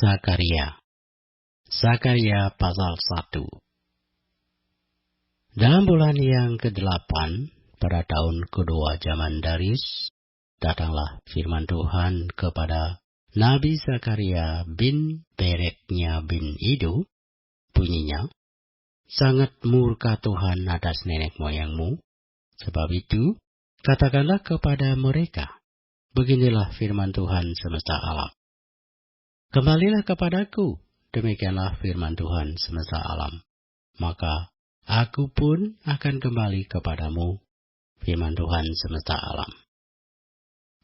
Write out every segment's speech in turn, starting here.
Zakaria. Zakaria pasal 1. Dalam bulan yang ke-8, pada tahun kedua zaman Darius, datanglah firman Tuhan kepada Nabi Zakaria bin Bereknya bin Ido, bunyinya, "Sangat murka Tuhan atas nenek moyangmu, sebab itu katakanlah kepada mereka, beginilah firman Tuhan semesta alam. Kembalilah kepadaku, demikianlah firman Tuhan semesta alam. Maka aku pun akan kembali kepadamu, firman Tuhan semesta alam.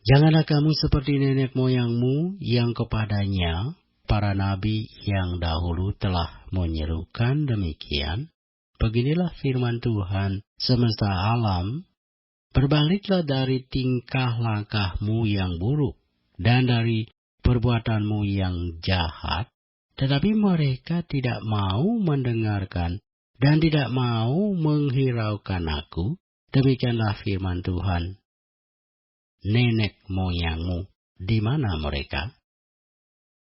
Janganlah kamu seperti nenek moyangmu yang kepadanya para nabi yang dahulu telah menyerukan demikian. Beginilah firman Tuhan semesta alam, berbaliklah dari tingkah langkahmu yang buruk dan dari perbuatanmu yang jahat, tetapi mereka tidak mau mendengarkan dan tidak mau menghiraukan aku. Demikianlah firman Tuhan. Nenek moyangmu, di mana mereka?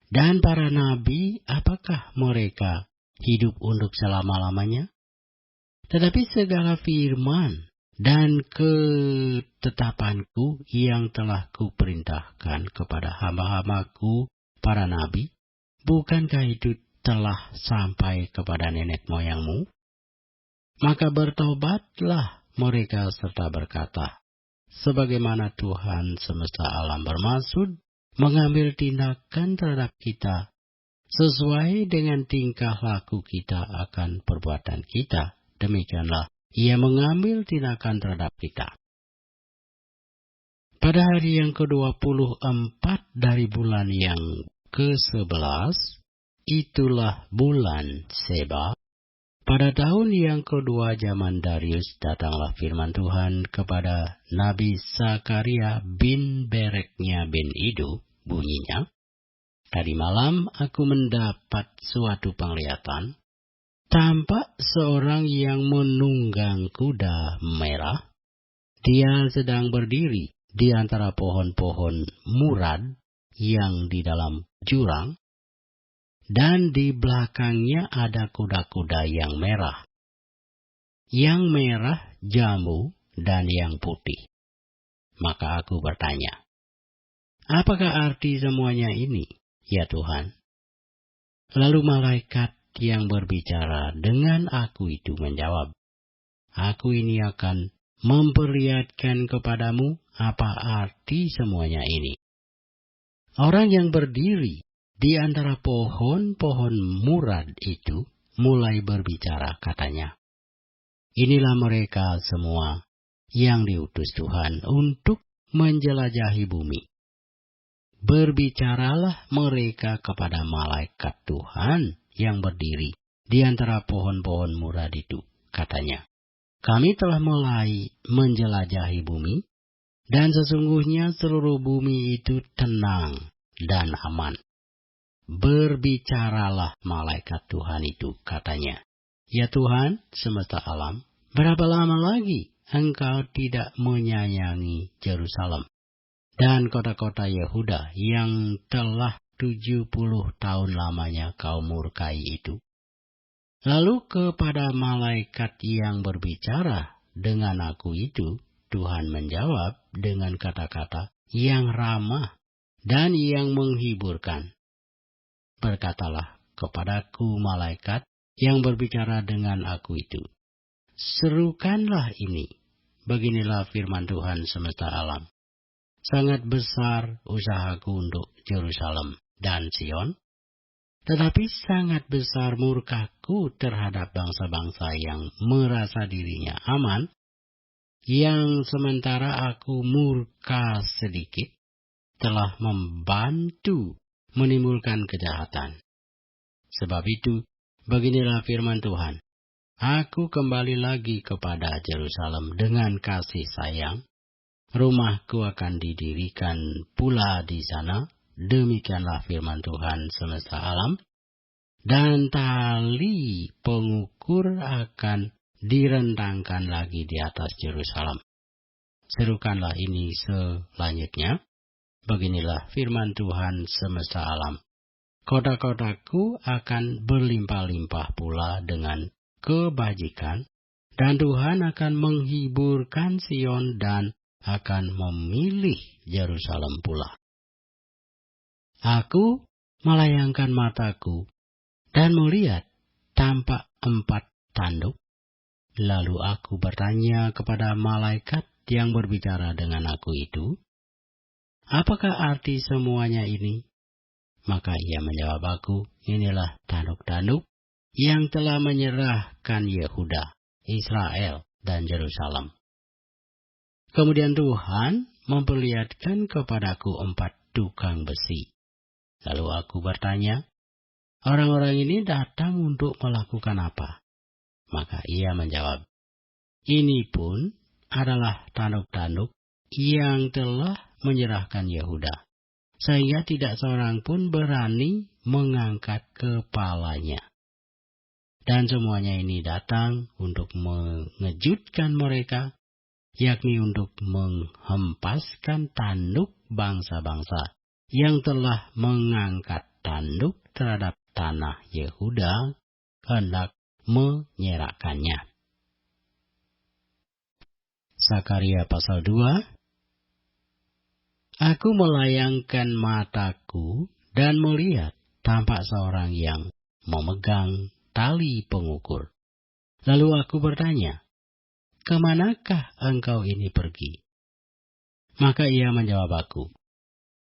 Dan para nabi, apakah mereka hidup untuk selama-lamanya? Tetapi segala firman dan ketetapanku yang telah kuperintahkan kepada hamba-hambaku para nabi, bukankah itu telah sampai kepada nenek moyangmu? Maka bertobatlah mereka serta berkata, sebagaimana Tuhan semesta alam bermaksud mengambil tindakan terhadap kita, sesuai dengan tingkah laku kita akan perbuatan kita, demikianlah Ia mengambil tindakan terhadap kita. Pada hari yang ke-24 dari bulan yang ke-11, itulah bulan Seba. Pada tahun yang kedua zaman Darius, datanglah firman Tuhan kepada Nabi Zakaria bin Bereknya bin Ido, bunyinya, "Tadi malam aku mendapat suatu penglihatan. Tampak seorang yang menunggang kuda merah. Dia sedang berdiri di antara pohon-pohon murad yang di dalam jurang, dan di belakangnya ada kuda-kuda yang merah. Yang merah jambu dan yang putih." Maka aku bertanya, "Apakah arti semuanya ini, ya Tuhan?" Lalu malaikat yang berbicara dengan aku itu menjawab, "Aku ini akan memperlihatkan kepadamu apa arti semuanya ini. Orang yang berdiri di antara pohon-pohon murad itu mulai berbicara, katanya, inilah mereka semua yang diutus Tuhan untuk menjelajahi bumi. Berbicaralah mereka kepada malaikat Tuhan yang berdiri di antara pohon-pohon murad itu, katanya, kami telah mulai menjelajahi bumi, dan sesungguhnya seluruh bumi itu tenang dan aman. Berbicaralah malaikat Tuhan itu, katanya, ya Tuhan semesta alam, berapa lama lagi Engkau tidak menyayangi Yerusalem dan kota-kota Yehuda yang telah 70 tahun lamanya Kau murkai itu?" Lalu kepada malaikat yang berbicara dengan aku itu, Tuhan menjawab dengan kata-kata yang ramah dan yang menghiburkan. Berkatalah kepadaku malaikat yang berbicara dengan aku itu, "Serukanlah ini, beginilah firman Tuhan semesta alam. Sangat besar usahaku untuk Yerusalem dan Sion, tetapi sangat besar murkaku terhadap bangsa-bangsa yang merasa dirinya aman, yang sementara aku murka sedikit, telah membantu menimbulkan kejahatan. Sebab itu, beginilah firman Tuhan, aku kembali lagi kepada Yerusalem dengan kasih sayang. Rumahku akan didirikan pula di sana. Demikianlah firman Tuhan semesta alam. Dan tali pengukur akan direntangkan lagi di atas Yerusalem. Serukanlah ini selanjutnya. Beginilah firman Tuhan semesta alam. kota-kotaku akan berlimpah-limpah pula dengan kebajikan, dan Tuhan akan menghiburkan Sion dan akan memilih Yerusalem pula. Aku melayangkan mataku dan melihat tampak 4 tanduk. Lalu aku bertanya kepada malaikat yang berbicara dengan aku itu, "Apakah arti semuanya ini?" Maka ia menjawab aku, "Inilah tanduk-tanduk yang telah menyerahkan Yehuda, Israel, dan Yerusalem." Kemudian Tuhan memperlihatkan kepadaku 4 tukang besi. Lalu aku bertanya, "Orang-orang ini datang untuk melakukan apa?" Maka ia menjawab, "Ini pun adalah tanduk-tanduk yang telah menyerahkan Yehuda, sehingga tidak seorang pun berani mengangkat kepalanya. Dan semuanya ini datang untuk mengejutkan mereka, yakni untuk menghempaskan tanduk bangsa-bangsa yang telah mengangkat tanduk terhadap tanah Yehuda, hendak menyerahkannya." Sakaria pasal 2. Aku melayangkan mataku dan melihat tampak seorang yang memegang tali pengukur. Lalu aku bertanya, "Kemanakah engkau ini pergi?" Maka ia menjawab aku,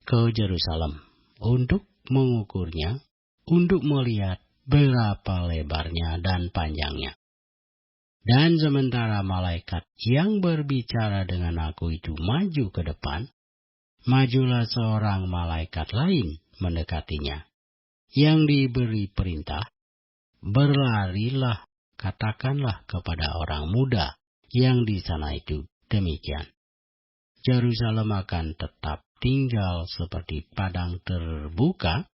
"Ke Yerusalem, untuk mengukurnya, untuk melihat berapa lebarnya dan panjangnya." Dan sementara malaikat yang berbicara dengan aku itu maju ke depan, majulah seorang malaikat lain mendekatinya, yang diberi perintah, "Berlarilah, katakanlah kepada orang muda yang di sana itu demikian, Yerusalem akan tetap tinggal seperti padang terbuka,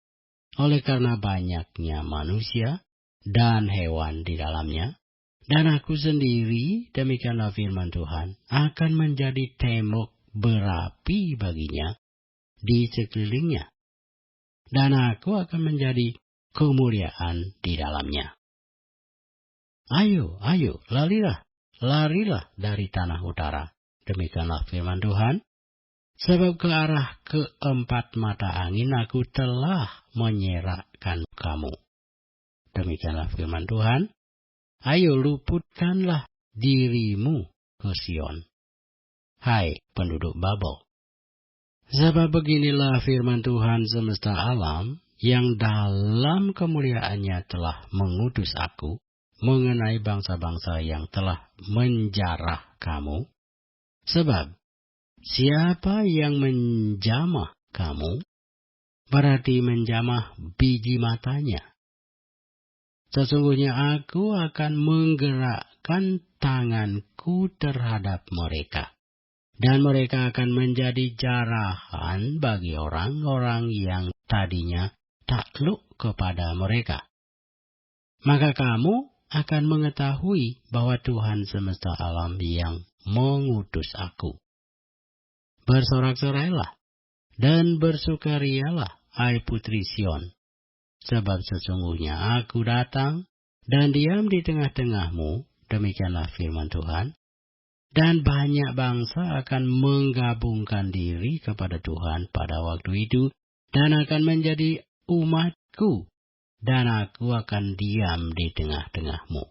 oleh karena banyaknya manusia dan hewan di dalamnya. Dan aku sendiri," demikianlah firman Tuhan, "akan menjadi tembok berapi baginya di sekelilingnya, dan aku akan menjadi kemuliaan di dalamnya. Ayo, larilah dari tanah utara," demikianlah firman Tuhan, "sebab ke arah keempat mata angin aku telah menyerahkan kamu." Demikianlah firman Tuhan, "Ayo luputkanlah dirimu ke Sion, hai penduduk Babel. Sebab beginilah firman Tuhan semesta alam, yang dalam kemuliaannya telah mengutus aku mengenai bangsa-bangsa yang telah menjarah kamu. Sebab siapa yang menjamah kamu, berarti menjamah biji matanya. Sesungguhnya aku akan menggerakkan tanganku terhadap mereka, dan mereka akan menjadi jarahan bagi orang-orang yang tadinya takluk kepada mereka. Maka kamu akan mengetahui bahwa Tuhan semesta alam yang mengutus aku. Bersorak-sorailah dan bersukarialah, hai putri Sion, sebab sesungguhnya aku datang dan diam di tengah-tengahmu," demikianlah firman Tuhan. "Dan banyak bangsa akan menggabungkan diri kepada Tuhan pada waktu itu, dan akan menjadi umatku, dan aku akan diam di tengah-tengahmu.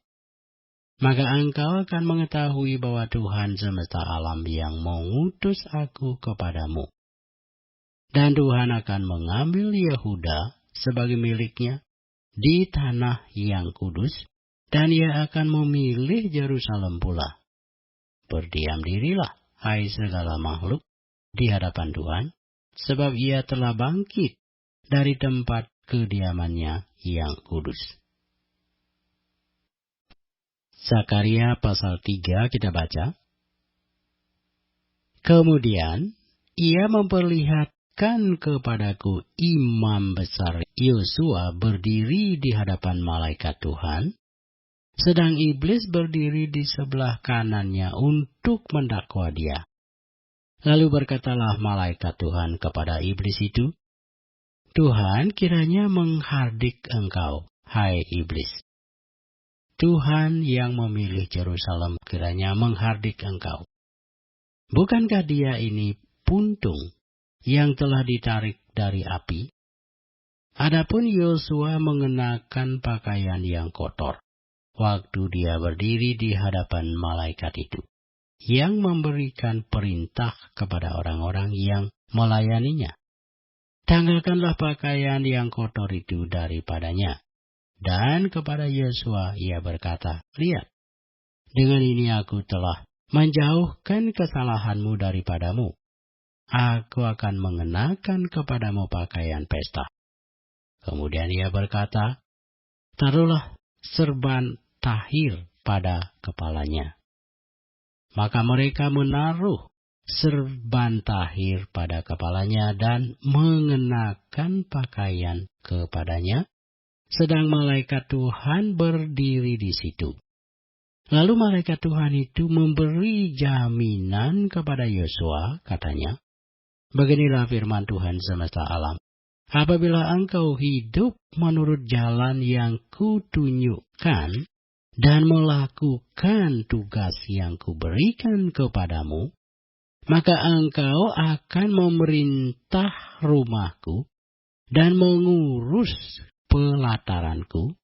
Maka engkau akan mengetahui bahwa Tuhan semesta alam yang mengutus aku kepadamu. Dan Tuhan akan mengambil Yehuda sebagai miliknya di tanah yang kudus, dan ia akan memilih Yerusalem pula. Berdiam dirilah, hai segala makhluk, di hadapan Tuhan, sebab ia telah bangkit dari tempat kediamannya yang kudus." Sakaria pasal 3 kita baca. Kemudian ia memperlihatkan kepadaku imam besar Yosua berdiri di hadapan malaikat Tuhan, sedang iblis berdiri di sebelah kanannya untuk mendakwa dia. Lalu berkatalah malaikat Tuhan kepada iblis itu, Tuhan kiranya menghardik engkau, hai iblis. Tuhan yang memilih Yerusalem kiranya menghardik engkau. Bukankah dia ini puntung yang telah ditarik dari api? Adapun Yosua mengenakan pakaian yang kotor waktu dia berdiri di hadapan malaikat itu, yang memberikan perintah kepada orang-orang yang melayaninya. Tanggalkanlah pakaian yang kotor itu daripadanya. Dan kepada Yosua ia berkata, lihat, dengan ini aku telah menjauhkan kesalahanmu daripadamu. Aku akan mengenakan kepadamu pakaian pesta. Kemudian ia berkata, taruhlah serban tahir pada kepalanya. Maka mereka menaruh serban tahir pada kepalanya dan mengenakan pakaian kepadanya, sedang malaikat Tuhan berdiri di situ. Lalu malaikat Tuhan itu memberi jaminan kepada Yosua, katanya, beginilah firman Tuhan semesta alam. Apabila engkau hidup menurut jalan yang kutunjukkan dan melakukan tugas yang kuberikan kepadamu, maka engkau akan memerintah rumahku dan mengurus pelataranku,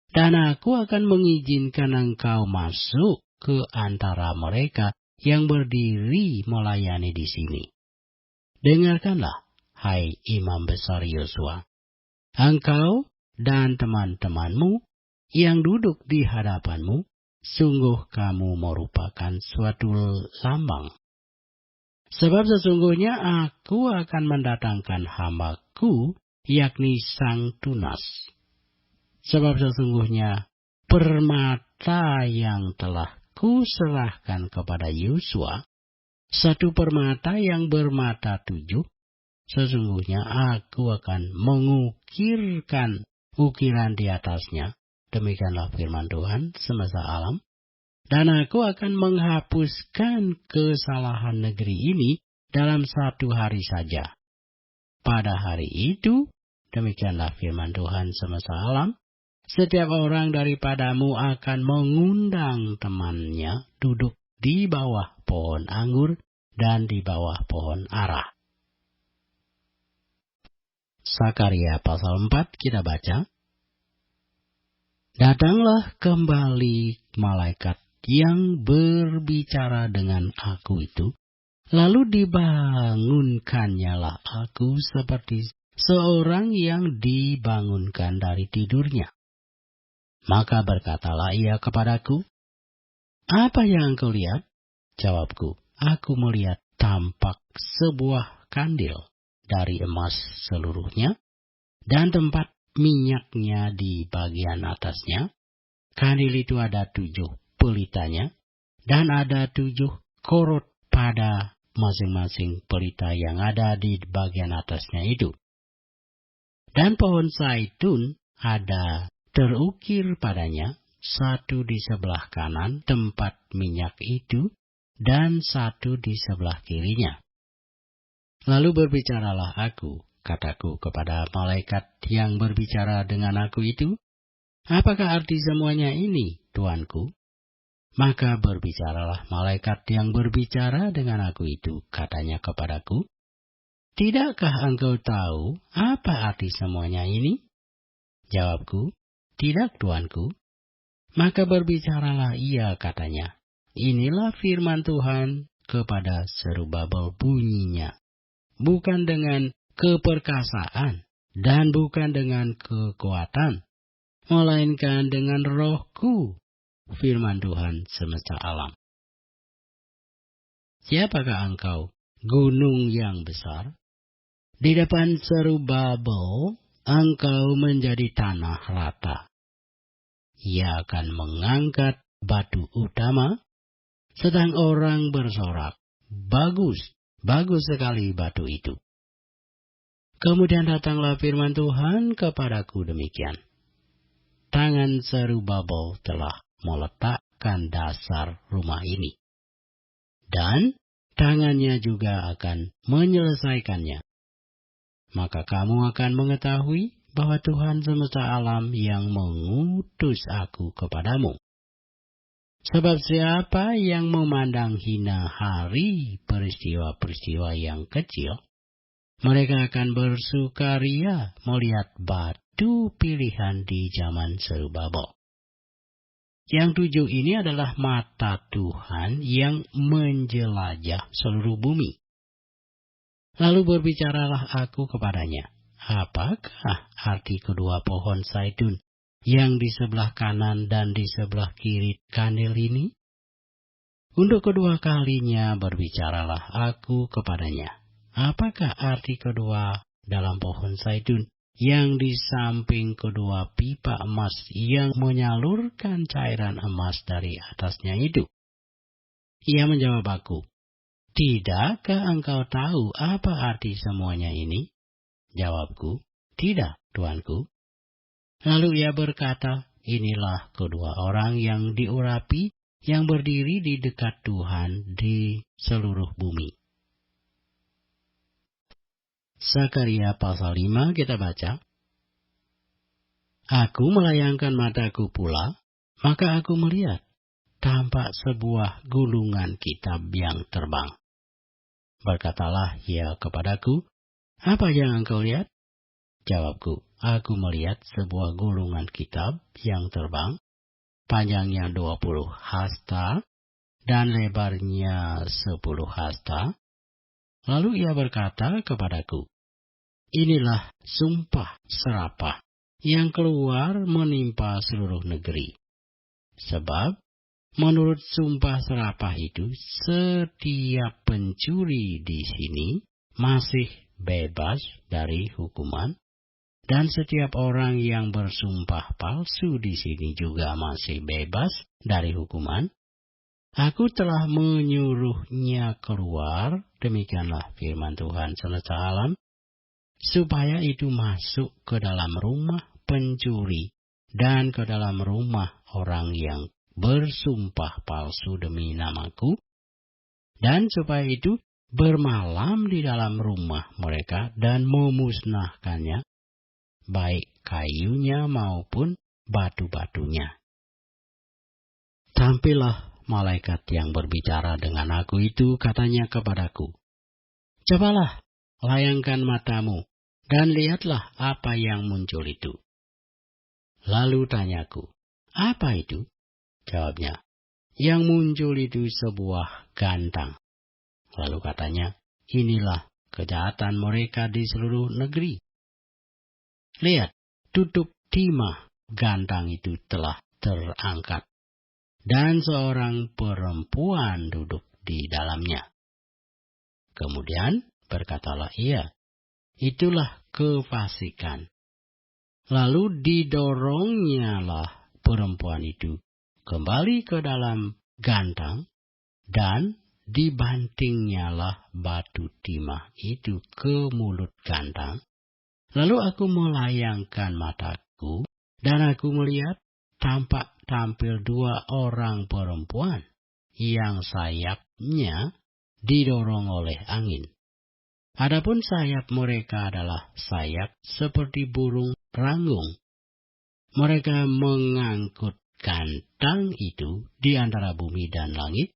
dan aku akan mengizinkan engkau masuk ke antara mereka yang berdiri melayani di sini. Dengarkanlah, hai imam besar Yosua, engkau dan teman-temanmu yang duduk di hadapanmu, sungguh kamu merupakan suatu lambang. Sebab sesungguhnya aku akan mendatangkan hamba-Ku, yakni Sang Tunas. Sebab sesungguhnya permata yang telah kuserahkan kepada Yosua, satu permata yang bermata 7, sesungguhnya aku akan mengukirkan ukiran di atasnya. Demikianlah firman Tuhan semesta alam. Dan aku akan menghapuskan kesalahan negeri ini dalam 1 hari saja. Pada hari itu, demikianlah firman Tuhan semesta alam, setiap orang daripadamu akan mengundang temannya duduk di bawah pohon anggur dan di bawah pohon ara. Sakaria pasal 4 kita baca. Datanglah kembali malaikat yang berbicara dengan aku itu, lalu dibangunkannyalah aku seperti seorang yang dibangunkan dari tidurnya. Maka berkatalah ia kepadaku, apa yang engkau lihat? Jawabku, aku melihat tampak sebuah kandil dari emas seluruhnya, dan tempat minyaknya di bagian atasnya. Kandil itu ada 7 pelitanya, dan ada 7 korot pada masing-masing pelita yang ada di bagian atasnya itu. Dan pohon zaitun ada terukir padanya, 1 di sebelah kanan tempat minyak itu, dan 1 di sebelah kirinya. Lalu berbicaralah aku, kataku kepada malaikat yang berbicara dengan aku itu, apakah arti semuanya ini, Tuanku? Maka berbicaralah malaikat yang berbicara dengan aku itu, katanya kepadaku, tidakkah engkau tahu apa arti semuanya ini? Jawabku, tidak, Tuanku. Maka berbicaralah ia, katanya, inilah firman Tuhan kepada Zerubabel bunyinya, bukan dengan keperkasaan dan bukan dengan kekuatan, melainkan dengan Roh-Ku, firman Tuhan semesta alam. Siapakah engkau, gunung yang besar? Di depan Zerubabel, engkau menjadi tanah rata. Ia akan mengangkat batu utama, sedang orang bersorak, bagus, bagus sekali batu itu. Kemudian datanglah firman Tuhan kepadaku demikian. Tangan Zerubabel telah meletakkan dasar rumah ini, dan tangannya juga akan menyelesaikannya. maka kamu akan mengetahui bahwa Tuhan semesta alam yang mengutus aku kepadamu. Sebab siapa yang memandang hina hari peristiwa-peristiwa yang kecil, mereka akan bersukaria melihat batu pilihan di zaman Zerubabel. Yang 7 ini adalah mata Tuhan yang menjelajah seluruh bumi. Lalu berbicaralah aku kepadanya, apakah arti kedua pohon zaitun yang di sebelah kanan dan di sebelah kiri kandil ini? Untuk kedua kalinya berbicaralah aku kepadanya, apakah arti kedua dalam pohon zaitun yang di samping kedua pipa emas yang menyalurkan cairan emas dari atasnya itu? Ia menjawab aku, tidakkah engkau tahu apa arti semuanya ini? Jawabku, tidak, Tuanku. Lalu ia berkata, inilah kedua orang yang diurapi, yang berdiri di dekat Tuhan di seluruh bumi. Zakaria pasal 5 kita baca. Aku melayangkan mataku pula, maka aku melihat, tampak sebuah gulungan kitab yang terbang. Berkatalah ia kepadaku, apa yang engkau lihat? Jawabku, aku melihat sebuah gulungan kitab yang terbang, panjangnya 20 hasta dan lebarnya 10 hasta. Lalu ia berkata kepadaku, inilah sumpah serapah yang keluar menimpa seluruh negeri. Sebab menurut sumpah serapah itu, setiap pencuri di sini masih bebas dari hukuman, dan setiap orang yang bersumpah palsu di sini juga masih bebas dari hukuman. Aku telah menyuruhnya keluar, demikianlah firman Tuhan semesta alam, supaya itu masuk ke dalam rumah pencuri dan ke dalam rumah orang yang bersumpah palsu demi namaku, dan supaya itu bermalam di dalam rumah mereka dan memusnahkannya, baik kayunya maupun batu-batunya. Tampillah malaikat yang berbicara dengan aku itu, katanya kepadaku, cobalah layangkan matamu dan lihatlah apa yang muncul itu. Lalu tanyaku, apa itu? Jawabnya, yang muncul itu sebuah gantang. Lalu katanya, inilah kejahatan mereka di seluruh negeri. Lihat, tutup timah gantang itu telah terangkat, dan seorang perempuan duduk di dalamnya. Kemudian berkatalah ia, itulah kefasikan. Lalu didorongnya perempuan itu kembali ke dalam gantang, dan dibantingnyalah batu timah itu ke mulut gantang. Lalu aku melayangkan mataku, dan aku melihat tampil 2 orang perempuan yang sayapnya didorong oleh angin. Adapun sayap mereka adalah sayap seperti burung ranggung. Mereka mengangkut gantang itu di antara bumi dan langit.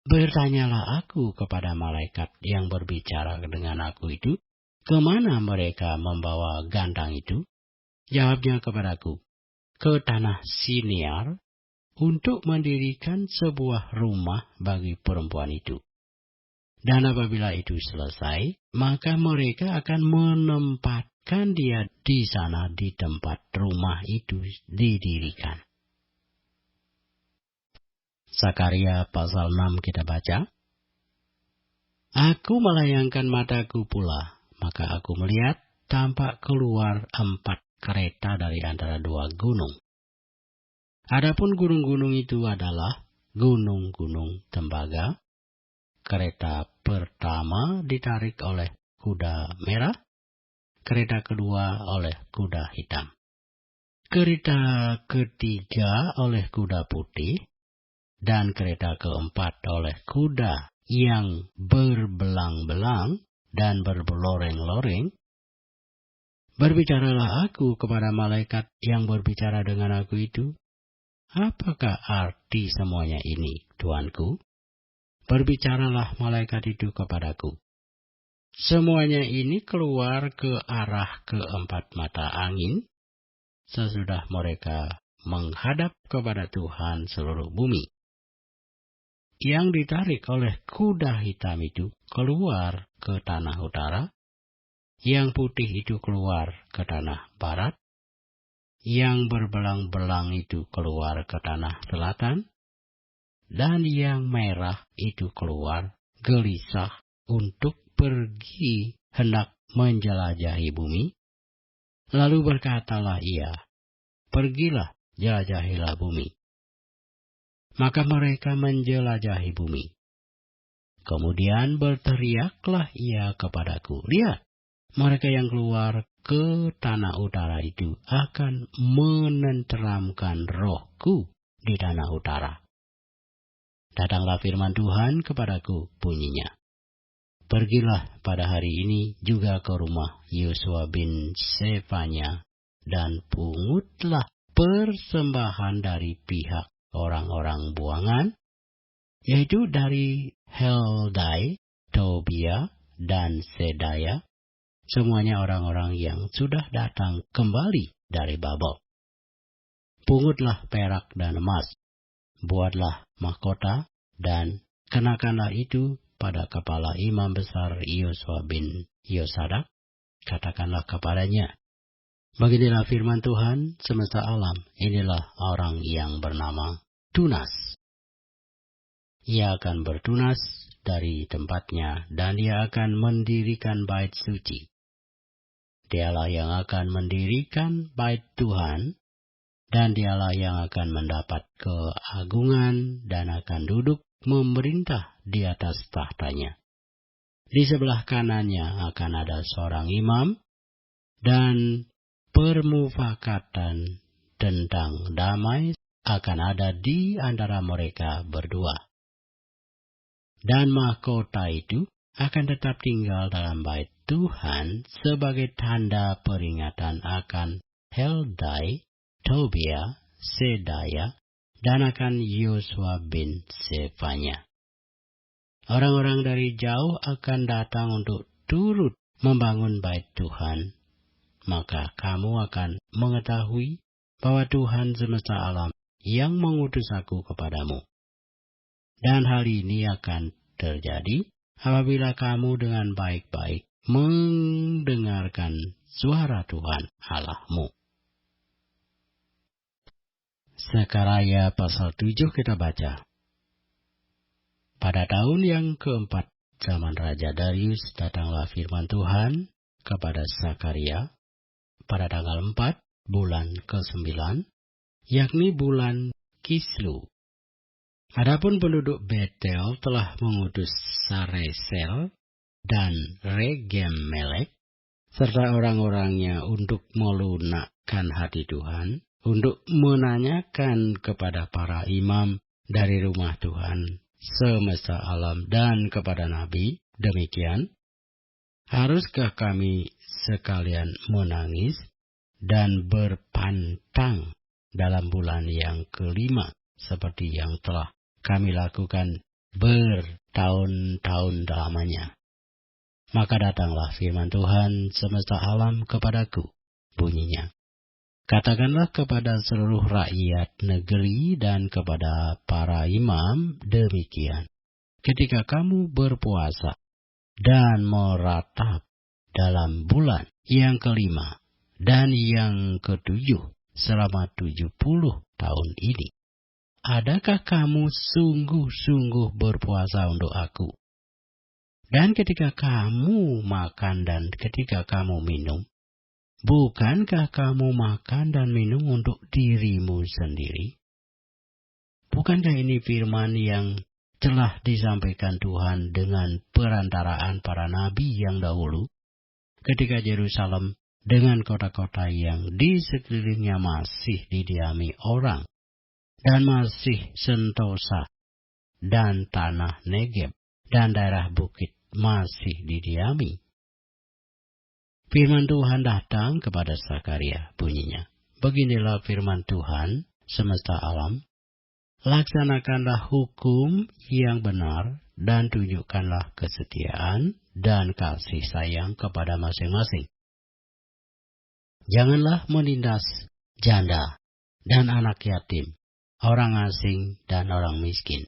Bertanyalah aku kepada malaikat yang berbicara dengan aku itu, kemana mereka membawa gantang itu? Jawabnya kepadaku, ke tanah Siniar, untuk mendirikan sebuah rumah bagi perempuan itu. Dan apabila itu selesai, maka mereka akan menempatkan dia di sana di tempat rumah itu didirikan. Zakaria pasal 6 kita baca. Aku melayangkan mataku pula, maka aku melihat tampak keluar 4 kereta dari antara 2 gunung. Adapun gunung-gunung itu adalah gunung-gunung tembaga. Kereta pertama ditarik oleh kuda merah, kereta kedua oleh kuda hitam, kereta ketiga oleh kuda putih, dan kereta keempat oleh kuda yang berbelang-belang dan berbeloreng-loreng. Berbicaralah aku kepada malaikat yang berbicara dengan aku itu. Apakah arti semuanya ini, Tuanku? Berbicaralah malaikat itu kepadaku. Semuanya ini keluar ke arah keempat mata angin, sesudah mereka menghadap kepada Tuhan seluruh bumi. Yang ditarik oleh kuda hitam itu keluar ke tanah utara, yang putih itu keluar ke tanah barat, yang berbelang-belang itu keluar ke tanah selatan, dan yang merah itu keluar gelisah untuk pergi hendak menjelajahi bumi. Lalu berkatalah ia, pergilah, jelajahilah bumi. Maka mereka menjelajahi bumi. Kemudian berteriaklah ia kepadaku, lihat, mereka yang keluar ke tanah utara itu akan menenteramkan rohku di tanah utara. Datanglah firman Tuhan kepadaku, bunyinya, pergilah pada hari ini juga ke rumah Yosua bin Sefanya, dan pungutlah persembahan dari pihak orang-orang buangan, yaitu dari Heldai, Tobia, dan Sedaya, semuanya orang-orang yang sudah datang kembali dari Babel. Pungutlah perak dan emas, buatlah mahkota, dan kenakanlah itu pada kepala imam besar Yosua bin Yosadak. Katakanlah kepadanya, beginilah firman Tuhan semesta alam, inilah orang yang bernama Tunas. Ia akan bertunas dari tempatnya, dan dia akan mendirikan bait suci. Dialah yang akan mendirikan bait Tuhan, dan dialah yang akan mendapat keagungan dan akan duduk memerintah di atas tahtanya. Di sebelah kanannya akan ada seorang imam, dan permufakatan tentang damai akan ada di antara mereka berdua. Dan mahkota itu akan tetap tinggal dalam bait Tuhan sebagai tanda peringatan akan Heldai, Tobia, Sedaya, dan akan Yosua bin Sefanya. Orang-orang dari jauh akan datang untuk turut membangun bait Tuhan. Maka kamu akan mengetahui bahwa Tuhan semesta alam yang mengutus aku kepadamu. Dan hal ini akan terjadi apabila kamu dengan baik-baik mendengarkan suara Tuhan Allahmu. Sekaraya pasal 7 kita baca. Pada tahun yang keempat zaman Raja Darius datanglah firman Tuhan kepada Sakaria pada tanggal 4 bulan ke-9, yakni bulan Kislu. Adapun penduduk Betel telah mengutus Saresel dan Regem-melek serta orang-orangnya untuk melunakkan hati Tuhan, untuk menanyakan kepada para imam dari rumah Tuhan semesta alam dan kepada nabi, demikian, haruskah kami sekalian menangis dan berpantang dalam bulan yang kelima seperti yang telah kami lakukan bertahun-tahun lamanya? Maka datanglah firman Tuhan semesta alam kepadaku, bunyinya, katakanlah kepada seluruh rakyat negeri dan kepada para imam demikian, ketika kamu berpuasa dan meratap dalam bulan yang kelima dan yang ketujuh selama 70 tahun ini, adakah kamu sungguh-sungguh berpuasa untuk aku? Dan ketika kamu makan dan ketika kamu minum, bukankah kamu makan dan minum untuk dirimu sendiri? Bukankah ini firman yang telah disampaikan Tuhan dengan perantaraan para nabi yang dahulu, ketika Yerusalem dengan kota-kota yang di sekelilingnya masih didiami orang, dan masih sentosa, dan tanah Negeb, dan daerah bukit masih didiami? firman Tuhan datang kepada Zakaria, bunyinya, "Beginilah firman Tuhan semesta alam, laksanakanlah hukum yang benar dan tunjukkanlah kesetiaan dan kasih sayang kepada masing-masing. Janganlah menindas janda dan anak yatim, orang asing dan orang miskin.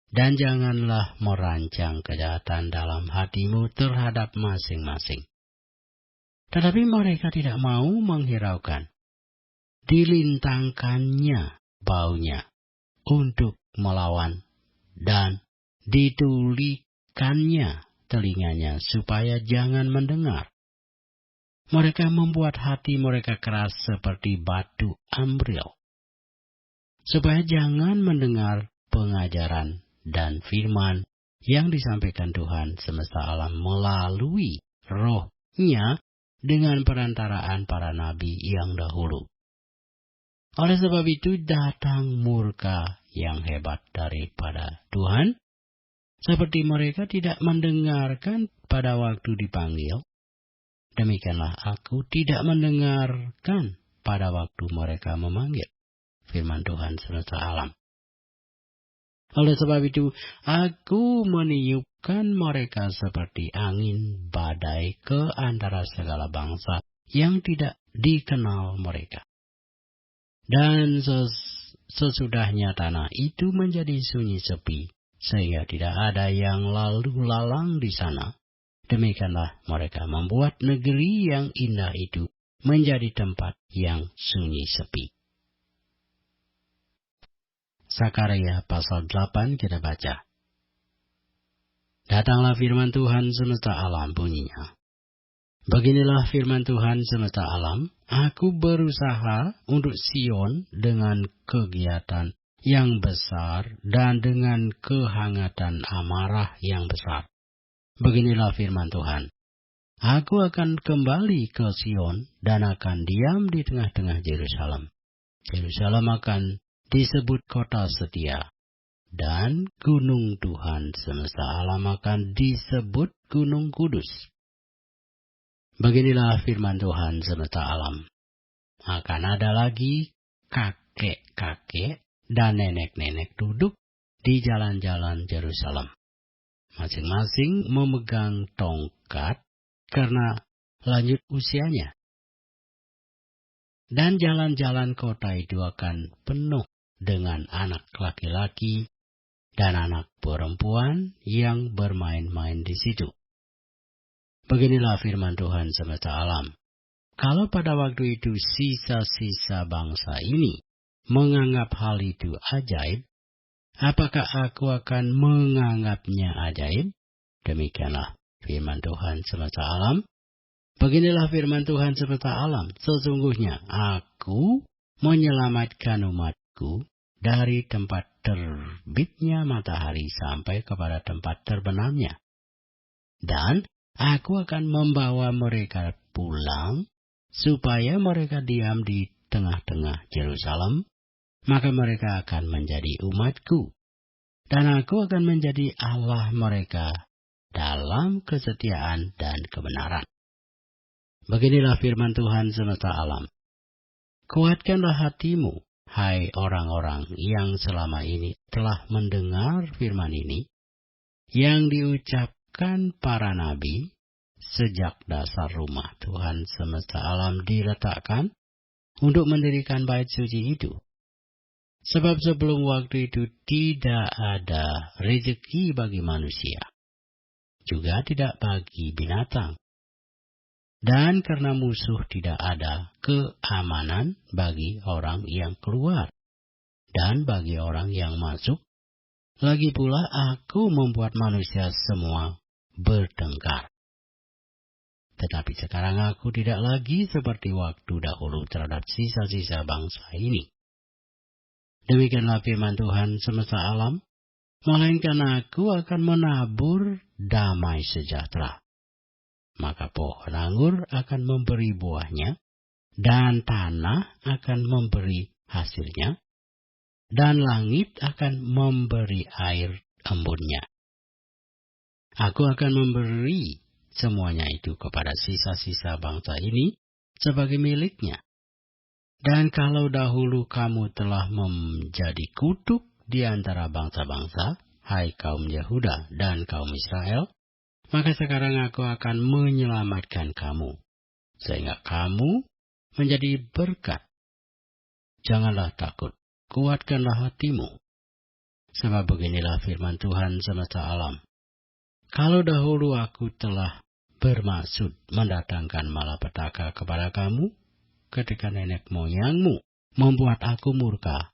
Dan janganlah merancang kejahatan dalam hatimu terhadap masing-masing." Tetapi mereka tidak mau menghiraukan. Dilintangkannya baunya untuk melawan, dan ditulikannya telinganya supaya jangan mendengar. Mereka membuat hati mereka keras seperti batu ambril, supaya jangan mendengar pengajaran dan firman yang disampaikan Tuhan semesta alam melalui Roh-Nya dengan perantaraan para nabi yang dahulu. Oleh sebab itu datang murka yang hebat daripada Tuhan, seperti mereka tidak mendengarkan pada waktu dipanggil. Demikianlah aku tidak mendengarkan pada waktu mereka memanggil, firman Tuhan semesta alam. Oleh sebab itu, aku meniupkan mereka seperti angin badai ke antara segala bangsa yang tidak dikenal mereka. Dan sesudahnya tanah itu menjadi sunyi sepi, sehingga tidak ada yang lalu lalang di sana. Demikianlah mereka membuat negeri yang indah itu menjadi tempat yang sunyi sepi. Zakaria pasal 8 kita baca. Datanglah firman Tuhan semesta alam, bunyinya, "Beginilah firman Tuhan semesta alam, aku berusaha untuk Sion dengan kegiatan yang besar dan dengan kehangatan amarah yang besar. Beginilah firman Tuhan, aku akan kembali ke Sion dan akan diam di tengah-tengah Yerusalem. Yerusalem akan disebut kota setia, dan gunung Tuhan semesta alam akan disebut gunung kudus. Beginilah firman Tuhan semesta alam, akan ada lagi kakek-kakek dan nenek-nenek duduk di jalan-jalan Yerusalem, masing-masing memegang tongkat karena lanjut usianya. Dan jalan-jalan kota itu akan penuh dengan anak laki-laki dan anak perempuan yang bermain-main di situ. Beginilah firman Tuhan semesta alam. Kalau pada waktu itu sisa-sisa bangsa ini menganggap hal itu ajaib, apakah aku akan menganggapnya ajaib? Demikianlah firman Tuhan semesta alam. Beginilah firman Tuhan semesta alam. Sesungguhnya aku menyelamatkan umatku dari tempat terbitnya matahari sampai kepada tempat terbenamnya. Dan aku akan membawa mereka pulang supaya mereka diam di tengah-tengah Yerusalem. Maka mereka akan menjadi umatku, dan aku akan menjadi Allah mereka dalam kesetiaan dan kebenaran. Beginilah firman Tuhan semesta alam. Kuatkanlah hatimu, hai orang-orang yang selama ini telah mendengar firman ini, yang diucapkan para nabi sejak dasar rumah Tuhan semesta alam diletakkan untuk mendirikan bait suci itu. Sebab sebelum waktu itu tidak ada rezeki bagi manusia, juga tidak bagi binatang. Dan karena musuh tidak ada keamanan bagi orang yang keluar dan bagi orang yang masuk. Lagi pula aku membuat manusia semua bertengkar. Tetapi sekarang aku tidak lagi seperti waktu dahulu terhadap sisa-sisa bangsa ini. Demikianlah firman Tuhan semesta alam, melainkan aku akan menabur damai sejahtera. Maka pohon anggur akan memberi buahnya, dan tanah akan memberi hasilnya, dan langit akan memberi air embunnya. Aku akan memberi semuanya itu kepada sisa-sisa bangsa ini sebagai miliknya. Dan kalau dahulu kamu telah menjadi kutuk di antara bangsa-bangsa, hai kaum Yehuda dan kaum Israel, maka sekarang aku akan menyelamatkan kamu, sehingga kamu menjadi berkat. Janganlah takut, kuatkanlah hatimu. Sebab beginilah firman Tuhan semesta alam. Kalau dahulu aku telah bermaksud mendatangkan malapetaka kepada kamu, ketika nenek moyangmu membuat aku murka,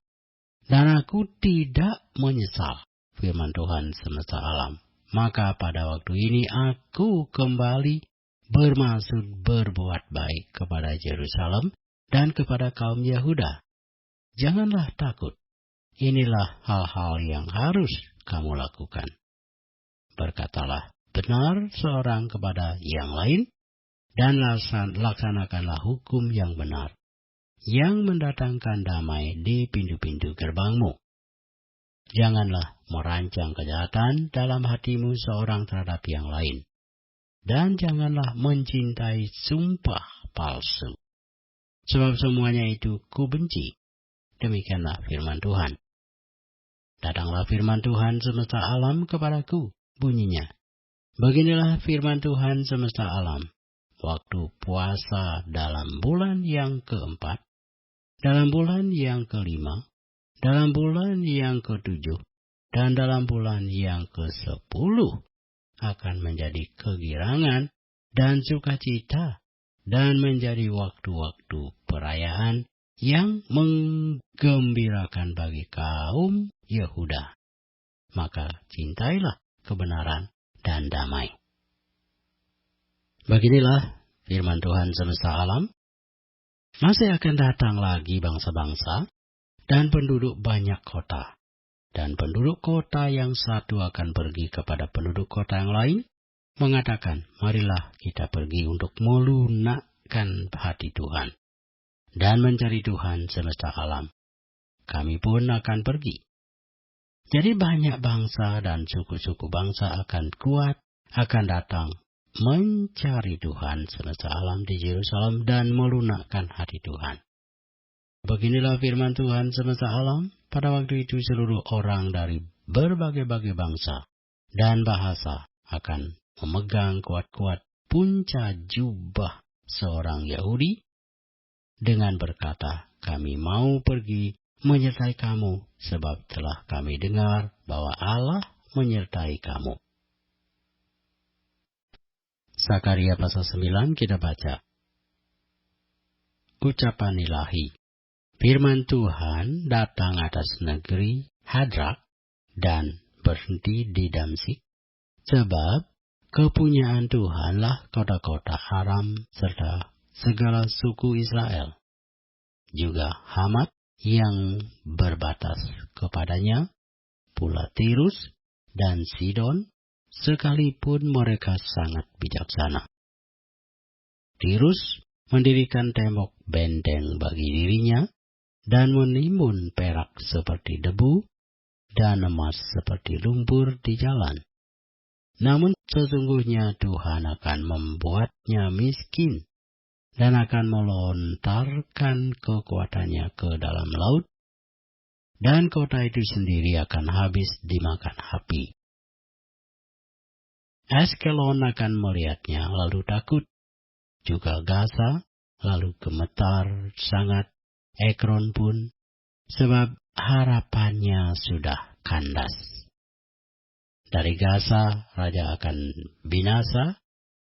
dan aku tidak menyesal, firman Tuhan semesta alam, maka pada waktu ini aku kembali bermaksud berbuat baik kepada Yerusalem dan kepada kaum Yehuda. Janganlah takut, inilah hal-hal yang harus kamu lakukan. Berkatalah benar seorang kepada yang lain, dan laksanakanlah hukum yang benar, yang mendatangkan damai di pintu-pintu gerbangmu. Janganlah merancang kejahatan dalam hatimu seorang terhadap yang lain, dan janganlah mencintai sumpah palsu. Sebab semuanya itu kubenci. Demikianlah firman Tuhan. Datanglah firman Tuhan semesta alam kepadaku, bunyinya. Beginilah firman Tuhan semesta alam. Waktu puasa dalam bulan yang keempat, dalam bulan yang kelima, dalam bulan yang ketujuh, dan dalam bulan yang ke-10 akan menjadi kegirangan dan sukacita, dan menjadi waktu-waktu perayaan yang menggembirakan bagi kaum Yehuda. Maka cintailah kebenaran dan damai. Beginilah firman Tuhan semesta alam. Masih akan datang lagi bangsa-bangsa dan penduduk banyak kota. Dan penduduk kota yang satu akan pergi kepada penduduk kota yang lain, mengatakan, marilah kita pergi untuk melunakkan hati Tuhan dan mencari Tuhan semesta alam. Kami pun akan pergi. Jadi banyak bangsa dan suku-suku bangsa akan kuat, akan datang mencari Tuhan semesta alam di Yerusalem dan melunakkan hati Tuhan. Beginilah firman Tuhan semesta alam. Pada waktu itu seluruh orang dari berbagai-bagai bangsa dan bahasa akan memegang kuat-kuat punca jubah seorang Yahudi dengan berkata, kami mau pergi menyertai kamu sebab telah kami dengar bahwa Allah menyertai kamu. Sakaria pasal 9 kita baca. Ucapan ilahi. Firman Tuhan datang atas negeri Hadrak dan berhenti di Damsik, sebab kepunyaan Tuhanlah kota-kota Aram serta segala suku Israel. Juga Hamat yang berbatas kepadanya, pula Tirus dan Sidon, sekalipun mereka sangat bijaksana. Tirus mendirikan tembok benteng bagi dirinya, dan menimbun perak seperti debu, dan emas seperti lumpur di jalan. Namun sesungguhnya Tuhan akan membuatnya miskin, dan akan melontarkan kekuatannya ke dalam laut, dan kota itu sendiri akan habis dimakan api. Askelon akan melihatnya lalu takut, juga Gaza lalu gemetar sangat, Ekron pun, sebab harapannya sudah kandas. Dari Gaza raja akan binasa,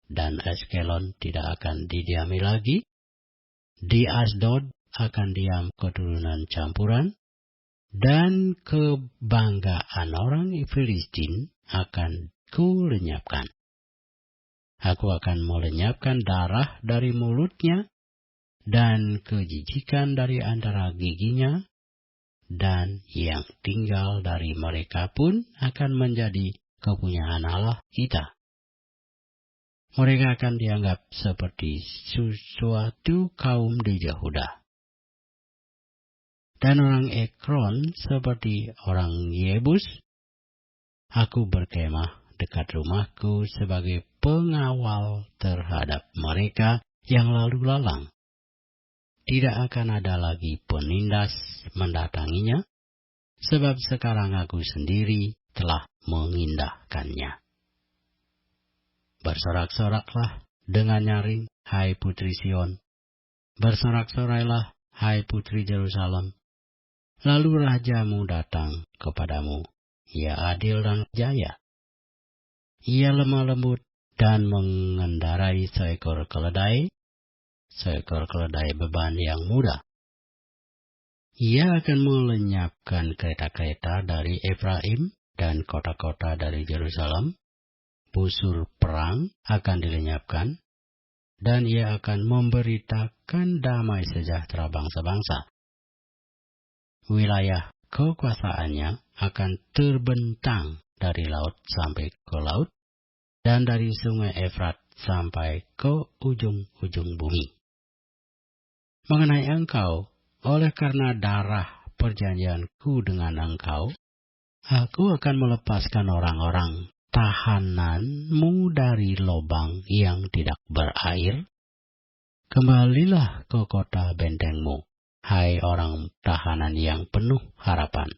dan Askelon tidak akan didiami lagi. Di Asdod akan diam keturunan campuran, dan kebanggaan orang Filistin akan kulenyapkan. Aku akan melenyapkan darah dari mulutnya, dan kejijikan dari antara giginya, dan yang tinggal dari mereka pun akan menjadi kepunyaan Allah kita. Mereka akan dianggap seperti sesuatu kaum di Yehuda. Dan orang Ekron seperti orang Yebus. Aku berkemah dekat rumahku sebagai pengawal terhadap mereka yang lalu lalang. Tidak akan ada lagi penindas mendatanginya, sebab sekarang aku sendiri telah mengindahkannya. Bersorak-soraklah dengan nyaring, hai putri Sion. Bersorak-sorailah, hai putri Yerusalem. Lalu rajamu datang kepadamu. Ia adil dan jaya. Ia lemah lembut dan mengendarai seekor keledai beban yang mudah. Ia akan melenyapkan kereta-kereta dari Efraim dan kota-kota dari Yerusalem. Busur perang akan dilenyapkan, dan ia akan memberitakan damai sejahtera bangsa-bangsa. Wilayah kekuasaannya akan terbentang dari laut sampai ke laut, dan dari sungai Efrat sampai ke ujung-ujung bumi. Mengenai engkau, oleh karena darah perjanjianku dengan engkau, aku akan melepaskan orang-orang tahananmu dari lubang yang tidak berair. Kembalilah ke kota bentengmu, hai orang tahanan yang penuh harapan.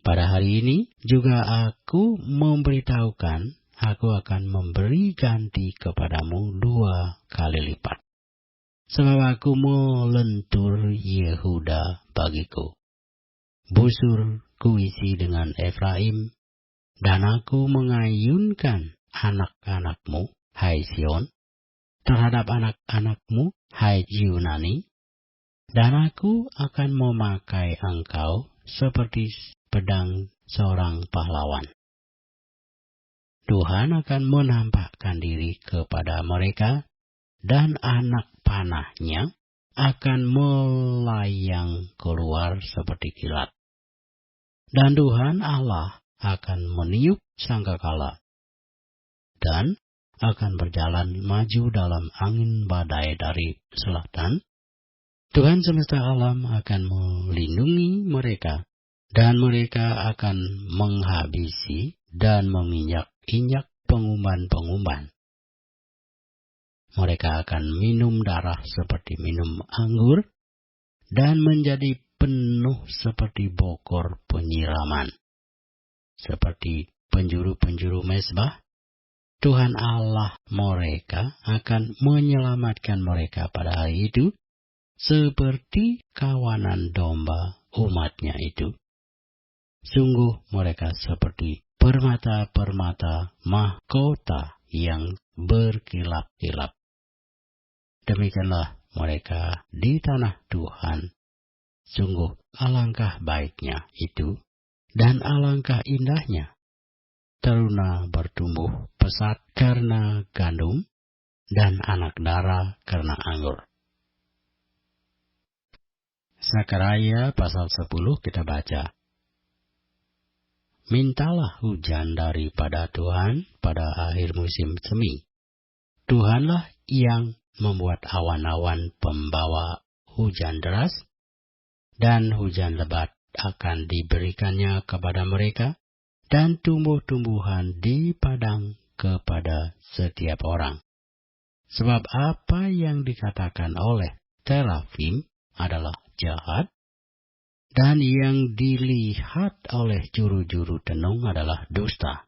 Pada hari ini juga aku memberitahukan, aku akan memberi ganti kepadamu 2 kali lipat. Sebab aku melentur Yehuda bagiku. Busur kuisi dengan Efraim, dan aku mengayunkan anak-anakmu, hai Sion, terhadap anak-anakmu, hai Yunani, dan aku akan memakai engkau seperti pedang seorang pahlawan. Tuhan akan menampakkan diri kepada mereka, dan anak panahnya akan melayang keluar seperti kilat. Dan Tuhan Allah akan meniup sangkakala, dan akan berjalan maju dalam angin badai dari selatan. Tuhan semesta alam akan melindungi mereka, dan mereka akan menghabisi dan menginjak-injak pengumban-pengumban. Mereka akan minum darah seperti minum anggur, dan menjadi penuh seperti bokor penyiraman. Seperti penjuru-penjuru mezbah, Tuhan Allah mereka akan menyelamatkan mereka pada hari itu, seperti kawanan domba umatnya itu. Sungguh mereka seperti permata-permata mahkota yang berkilap-kilap. Demikianlah mereka di tanah Tuhan. Sungguh alangkah baiknya itu, dan alangkah indahnya. Teruna bertumbuh pesat karena gandum, dan anak dara karena anggur. Sakarya pasal 10 kita baca. Mintalah hujan daripada Tuhan pada akhir musim semi. Tuhanlah yang membuat awan-awan pembawa hujan deras, dan hujan lebat akan diberikannya kepada mereka, dan tumbuh-tumbuhan di padang kepada setiap orang. Sebab apa yang dikatakan oleh terafim adalah jahat, dan yang dilihat oleh juru-juru tenung adalah dusta.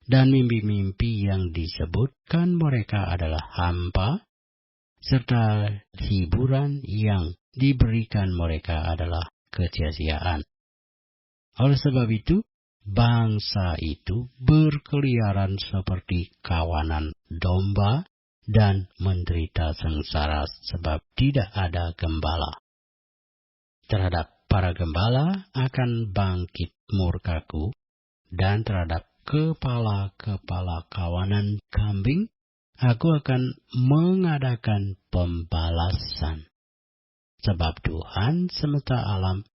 Dan mimpi-mimpi yang disebutkan mereka adalah hampa, serta hiburan yang diberikan mereka adalah kesia-siaan. Oleh sebab itu, bangsa itu berkeliaran seperti kawanan domba dan menderita sengsara sebab tidak ada gembala. Terhadap para gembala akan bangkit murkaku, dan terhadap kepala-kepala kawanan kambing aku akan mengadakan pembalasan. Sebab Tuhan semesta alam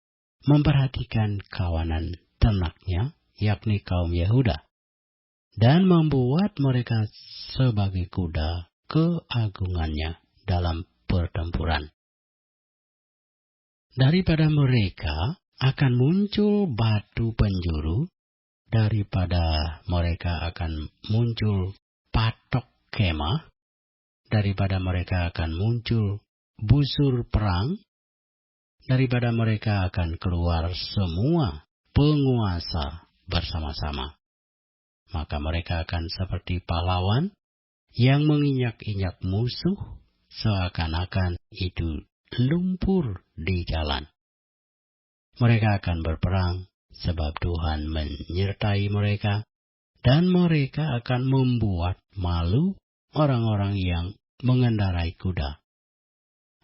memperhatikan kawanan ternaknya, yakni kaum Yehuda, dan membuat mereka sebagai kuda keagungannya dalam pertempuran. Daripada mereka akan muncul batu penjuru, daripada mereka akan muncul patok kemah, daripada mereka akan muncul busur perang, daripada mereka akan keluar semua penguasa bersama-sama. Maka mereka akan seperti pahlawan yang menginjak-injak musuh, seakan-akan itu lumpur di jalan. Mereka akan berperang sebab Tuhan menyertai mereka, dan mereka akan membuat malu orang-orang yang mengendarai kuda.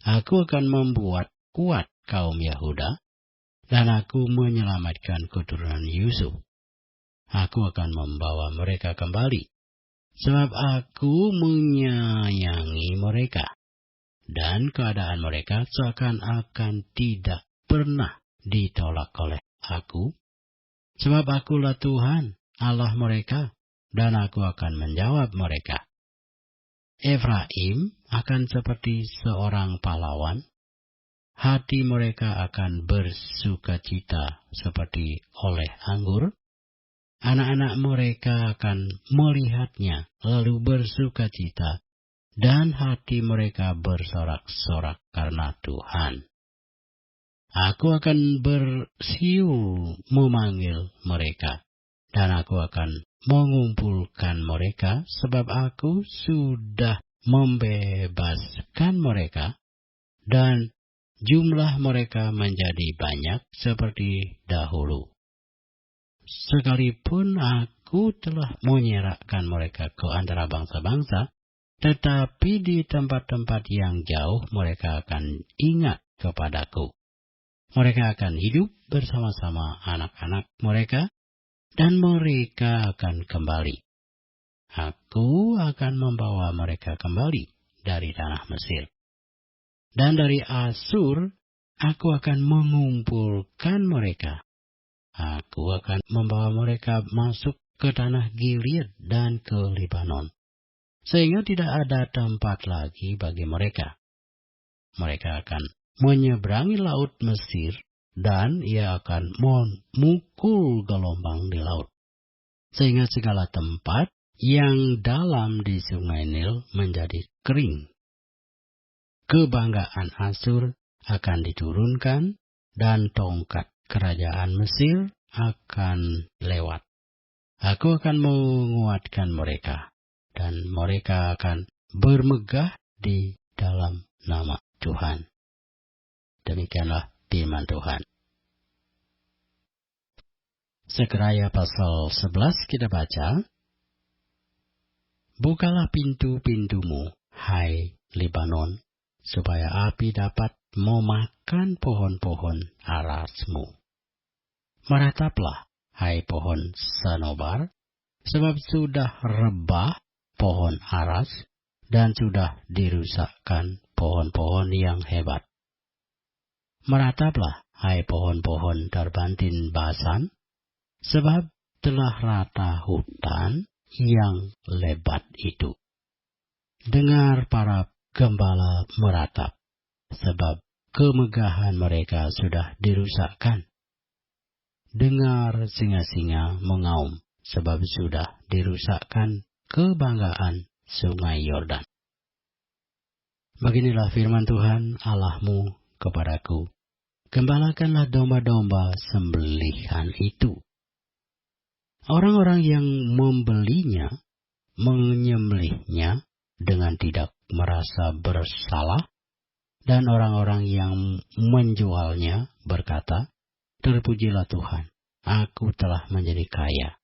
Aku akan membuat kuat kaum Yahuda, dan aku menyelamatkan keturunan Yusuf. Aku akan membawa mereka kembali, sebab aku menyayangi mereka, dan keadaan mereka seakan-akan tidak pernah ditolak oleh aku, sebab akulah Tuhan Allah mereka, dan aku akan menjawab mereka. Efraim akan seperti seorang pahlawan, hati mereka akan bersukacita seperti oleh anggur, anak-anak mereka akan melihatnya lalu bersukacita, dan hati mereka bersorak-sorak karena Tuhan. Aku akan bersiul memanggil mereka, dan aku akan mengumpulkan mereka, sebab aku sudah membebaskan mereka, dan jumlah mereka menjadi banyak seperti dahulu. Sekalipun aku telah menyerahkan mereka ke antara bangsa-bangsa, tetapi di tempat-tempat yang jauh mereka akan ingat kepadaku. Mereka akan hidup bersama-sama anak-anak mereka, dan mereka akan kembali. Aku akan membawa mereka kembali dari tanah Mesir. Dan dari Asur, aku akan mengumpulkan mereka. Aku akan membawa mereka masuk ke tanah Gilead dan ke Libanon, sehingga tidak ada tempat lagi bagi mereka. Mereka akan menyeberangi laut Mesir, dan ia akan memukul gelombang di laut, sehingga segala tempat yang dalam di sungai Nil menjadi kering. Kebanggaan Asur akan diturunkan, dan tongkat kerajaan Mesir akan lewat. Aku akan menguatkan mereka, dan mereka akan bermegah di dalam nama Tuhan. Demikianlah firman Tuhan. Sekaraya pasal 11 kita baca. Bukalah pintu-pintumu, hai Libanon, supaya api dapat memakan pohon-pohon arasmu. Merataplah, hai pohon sanobar, sebab sudah rebah pohon aras, dan sudah dirusakkan pohon-pohon yang hebat. Merataplah, hai pohon-pohon terbantin Basan, sebab telah rata hutan yang lebat itu. Dengar para gembala meratap, sebab kemegahan mereka sudah dirusakkan. Dengar singa-singa mengaum, sebab sudah dirusakkan kebanggaan sungai Yordan. Beginilah firman Tuhan Allahmu kepadaku. Gembalakanlah domba-domba sembelihan itu. Orang-orang yang membelinya, menyembelihnya dengan tidak merasa bersalah, dan orang-orang yang menjualnya berkata, terpujilah Tuhan, aku telah menjadi kaya.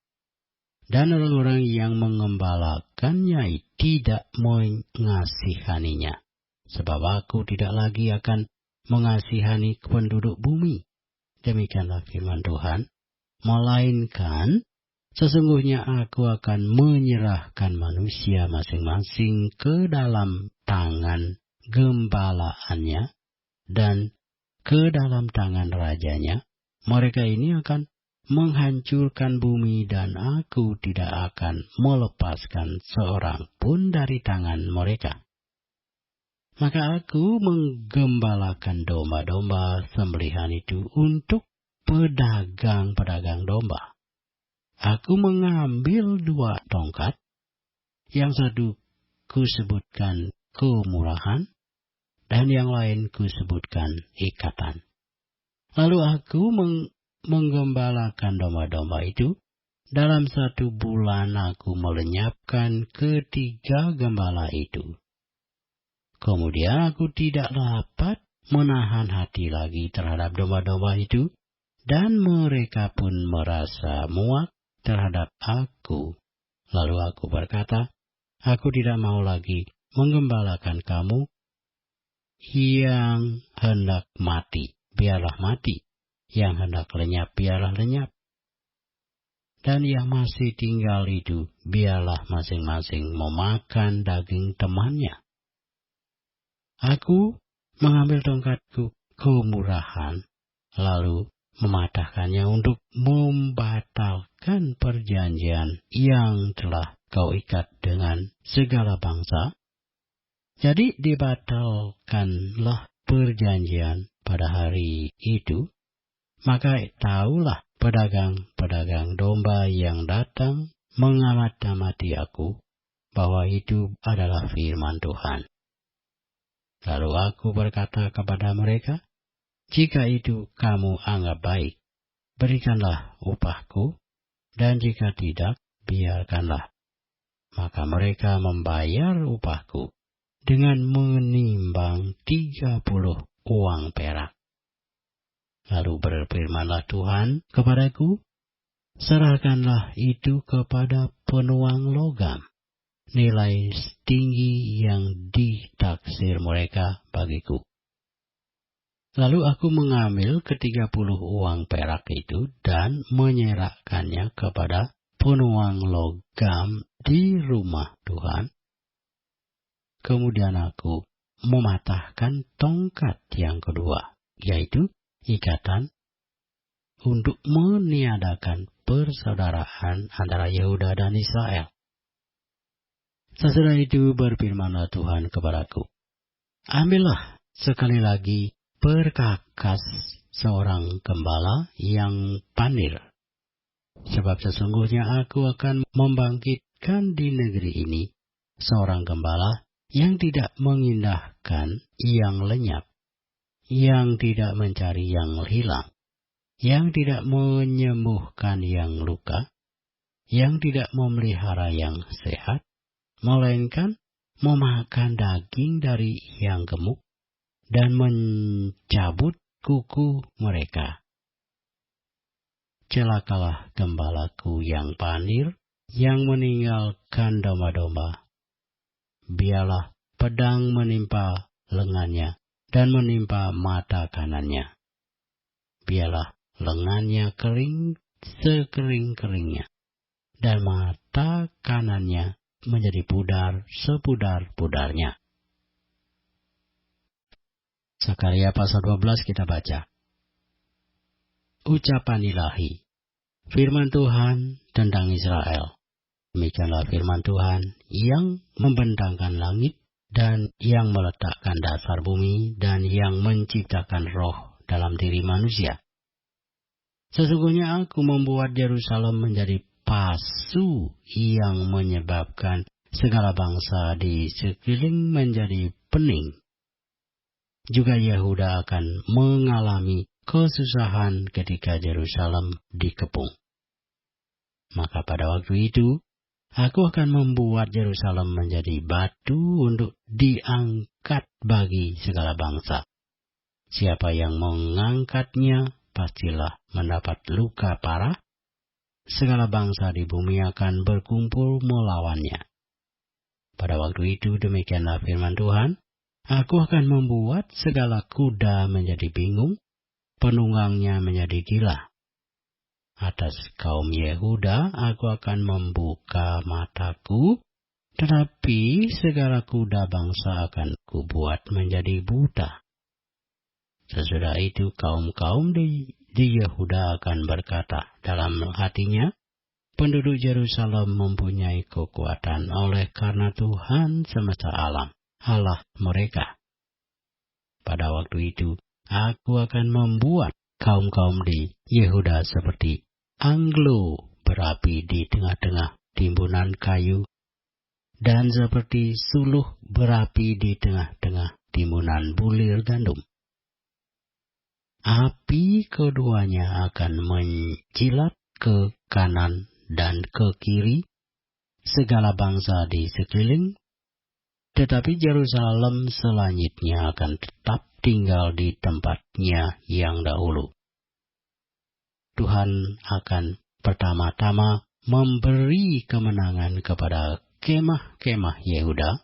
Dan orang-orang yang mengembalakannya tidak mengasihaninya, sebab aku tidak lagi akan mengasihani penduduk bumi. Demikianlah firman Tuhan. Melainkan, sesungguhnya aku akan menyerahkan manusia masing-masing ke dalam tangan gembalaannya dan ke dalam tangan rajanya. Mereka ini akan menghancurkan bumi, dan aku tidak akan melepaskan seorang pun dari tangan mereka. Maka aku menggembalakan domba-domba sembelihan itu untuk pedagang-pedagang domba. aku mengambil 2 tongkat, yang satu kusebutkan kemurahan, dan yang lain kusebutkan ikatan. Lalu aku menggembalakan domba-domba itu. Dalam 1 bulan aku melenyapkan ketiga gembala itu. Kemudian aku tidak dapat menahan hati lagi terhadap domba-domba itu, dan mereka pun merasa muak terhadap aku. Lalu aku berkata, aku tidak mau lagi menggembalakan kamu. Yang hendak mati, biarlah mati. Yang hendak lenyap, biarlah lenyap. Dan yang masih tinggal itu, biarlah masing-masing memakan daging temannya. Aku mengambil tongkatku kemurahan, lalu mematahkannya untuk membatalkan perjanjian yang telah kau ikat dengan segala bangsa. Jadi dibatalkanlah perjanjian pada hari itu. Maka tahulah pedagang-pedagang domba yang datang mengamat-amati aku, bahwa itu adalah firman Tuhan. Lalu aku berkata kepada mereka, jika itu kamu anggap baik, berikanlah upahku, dan jika tidak, biarkanlah. Maka mereka membayar upahku dengan menimbang 30 uang perak. Lalu berfirmanlah Tuhan kepadaku, serahkanlah itu kepada penuang logam, nilai tinggi yang ditaksir mereka bagiku. Lalu aku mengambil ke-30 uang perak itu dan menyerahkannya kepada penuang logam di rumah Tuhan. Kemudian aku mematahkan tongkat yang kedua, yaitu ikatan, untuk meniadakan persaudaraan antara Yehuda dan Israel. Sesudah itu berfirmanlah Tuhan kepadaku, ambillah sekali lagi perkakas seorang gembala yang pandil, sebab sesungguhnya aku akan membangkitkan di negeri ini seorang gembala yang tidak mengindahkan yang lenyap, yang tidak mencari yang hilang, yang tidak menyembuhkan yang luka, yang tidak memelihara yang sehat, melainkan memakan daging dari yang gemuk dan mencabut kuku mereka. Celakalah gembalaku yang panir, yang meninggalkan domba-domba. Biarlah pedang menimpa lengannya dan menimpa mata kanannya. Biarlah lengannya kering sekering-keringnya, dan mata kanannya menjadi pudar sepudar-pudarnya. Sakaria pasal 12 kita baca. Ucapan ilahi, firman Tuhan tentang Israel. Demikianlah firman Tuhan yang membentangkan langit, dan yang meletakkan dasar bumi, dan yang menciptakan roh dalam diri manusia. Sesungguhnya aku membuat Yerusalem menjadi pasu yang menyebabkan segala bangsa di sekeliling menjadi pening. Juga Yehuda akan mengalami kesusahan ketika Yerusalem dikepung. Maka pada waktu itu, aku akan membuat Yerusalem menjadi batu untuk diangkat bagi segala bangsa. Siapa yang mengangkatnya pastilah mendapat luka parah. Segala bangsa di bumi akan berkumpul melawannya. Pada waktu itu demikianlah firman Tuhan, aku akan membuat segala kuda menjadi bingung, penunggangnya menjadi gila. Atas kaum Yehuda aku akan membuka mataku, tetapi segala kuda bangsa akan kubuat menjadi buta. Sesudah itu kaum-kaum di Yehuda akan berkata dalam hatinya, penduduk Yerusalem mempunyai kekuatan oleh karena Tuhan semesta alam, Allah mereka. Pada waktu itu aku akan membuat kaum-kaum di Yehuda seperti Anglo berapi di tengah-tengah timbunan kayu, dan seperti suluh berapi di tengah-tengah timbunan bulir gandum. Api keduanya akan menjilat ke kanan dan ke kiri segala bangsa di sekeliling, tetapi Yerusalem selanjutnya akan tetap tinggal di tempatnya yang dahulu. Tuhan akan pertama-tama memberi kemenangan kepada kemah-kemah Yehuda,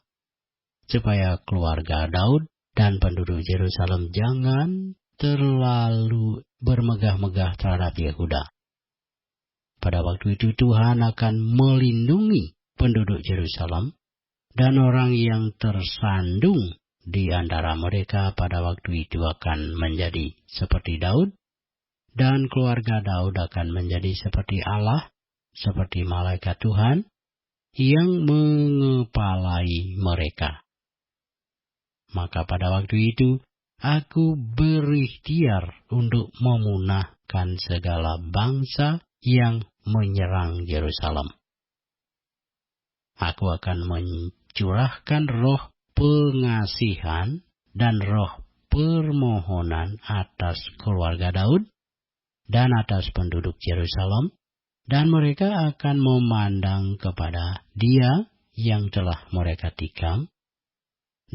supaya keluarga Daud dan penduduk Yerusalem jangan terlalu bermegah-megah terhadap Yehuda. Pada waktu itu Tuhan akan melindungi penduduk Yerusalem, dan orang yang tersandung di antara mereka pada waktu itu akan menjadi seperti Daud, dan keluarga Daud akan menjadi seperti Allah, seperti malaikat Tuhan yang mengepalai mereka. Maka pada waktu itu aku berikhtiar untuk memunahkan segala bangsa yang menyerang Yerusalem. Aku akan mencurahkan roh pengasihan dan roh permohonan atas keluarga Daud dan atas penduduk Yerusalem, dan mereka akan memandang kepada Dia yang telah mereka tikam,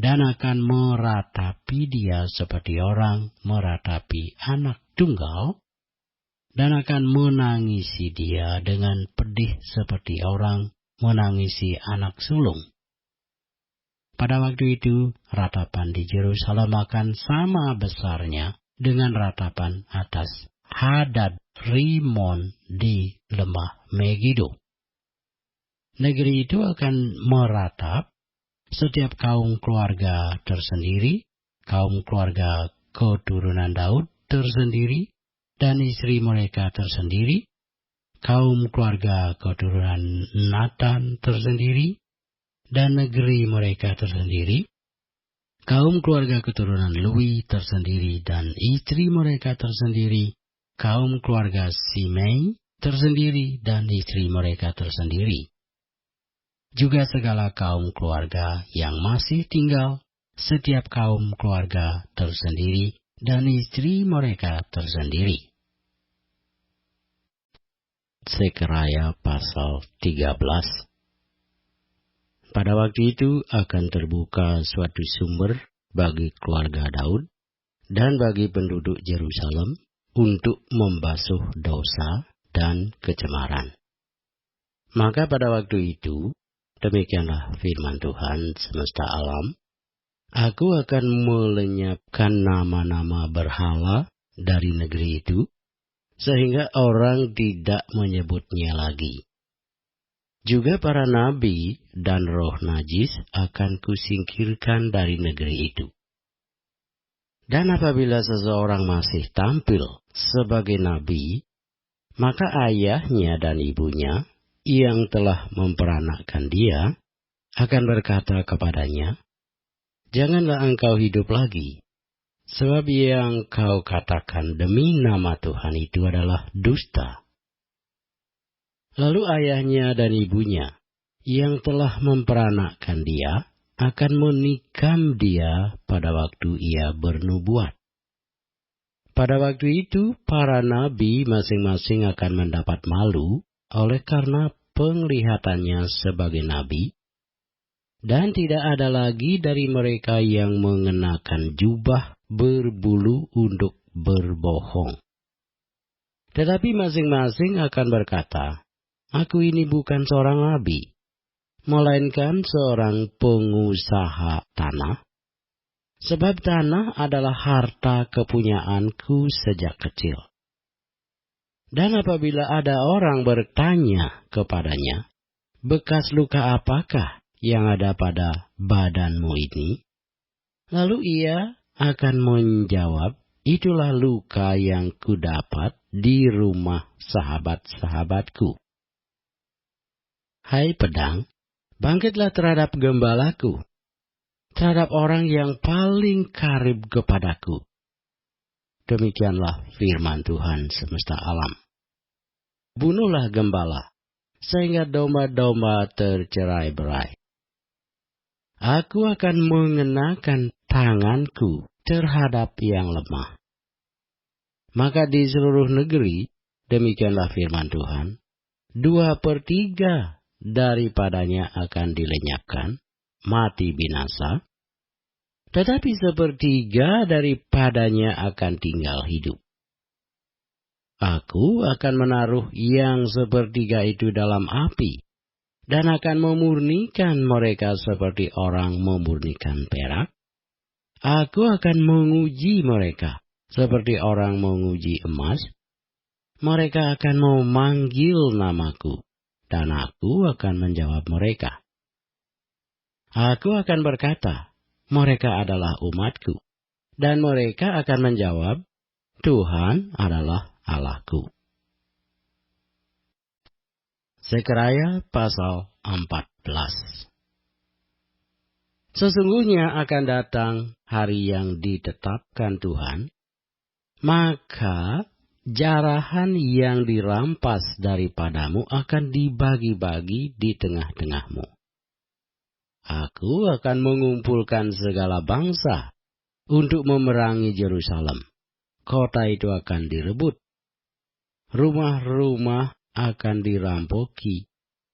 dan akan meratapi Dia seperti orang meratapi anak tunggal, dan akan menangisi Dia dengan pedih seperti orang menangisi anak sulung. Pada waktu itu, ratapan di Yerusalem akan sama besarnya dengan ratapan atas Hadad Rimon di lembah Megido. Negeri itu akan meratap, setiap kaum keluarga tersendiri, kaum keluarga keturunan Daud tersendiri, dan istri mereka tersendiri, kaum keluarga keturunan Nathan tersendiri, dan negeri mereka tersendiri, kaum keluarga keturunan Lewi tersendiri, dan istri mereka tersendiri, kaum keluarga Simei tersendiri, dan istri mereka tersendiri. Juga segala kaum keluarga yang masih tinggal, setiap kaum keluarga tersendiri, dan istri mereka tersendiri. Sekaraya pasal 13. Pada waktu itu akan terbuka suatu sumber bagi keluarga Daud dan bagi penduduk Yerusalem untuk membasuh dosa dan kecemaran. Maka pada waktu itu, demikianlah firman Tuhan semesta alam, aku akan melenyapkan nama-nama berhala dari negeri itu, sehingga orang tidak menyebutnya lagi. Juga para nabi dan roh najis akan kusingkirkan dari negeri itu. Dan apabila seseorang masih tampil sebagai nabi, maka ayahnya dan ibunya yang telah memperanakkan dia akan berkata kepadanya, "Janganlah engkau hidup lagi, sebab yang kau katakan demi nama Tuhan itu adalah dusta." Lalu ayahnya dan ibunya yang telah memperanakkan dia akan menikam dia pada waktu ia bernubuat. Pada waktu itu, para nabi masing-masing akan mendapat malu oleh karena penglihatannya sebagai nabi, dan tidak ada lagi dari mereka yang mengenakan jubah berbulu untuk berbohong. Tetapi masing-masing akan berkata, "Aku ini bukan seorang nabi, melainkan seorang pengusaha tanah, sebab tanah adalah harta kepunyaanku sejak kecil." Dan apabila ada orang bertanya kepadanya, "Bekas luka apakah yang ada pada badanmu ini?" Lalu ia akan menjawab, "Itulah luka yang kudapat di rumah sahabat-sahabatku." Hai pedang, bangkitlah terhadap gembalaku, terhadap orang yang paling karib kepadaku. Demikianlah firman Tuhan semesta alam. bunuhlah gembala, sehingga domba-domba tercerai-berai. Aku akan mengenakan tanganku terhadap yang lemah. Maka di seluruh negeri, demikianlah firman Tuhan, 2/3 daripadanya akan dilenyapkan, mati binasa, tetapi 1/3 daripadanya akan tinggal hidup. Aku akan menaruh yang 1/3 itu dalam api, dan akan memurnikan mereka seperti orang memurnikan perak. Aku akan menguji mereka seperti orang menguji emas. Mereka akan memanggil namaku, dan aku akan menjawab mereka. Aku akan berkata, mereka adalah umatku, dan mereka akan menjawab, Tuhan adalah Allahku. Zekaraya pasal 14. Sesungguhnya akan datang hari yang ditetapkan Tuhan, maka jarahan yang dirampas daripadamu akan dibagi-bagi di tengah-tengahmu. Aku akan mengumpulkan segala bangsa untuk memerangi Yerusalem. Kota itu akan direbut. Rumah-rumah akan dirampoki,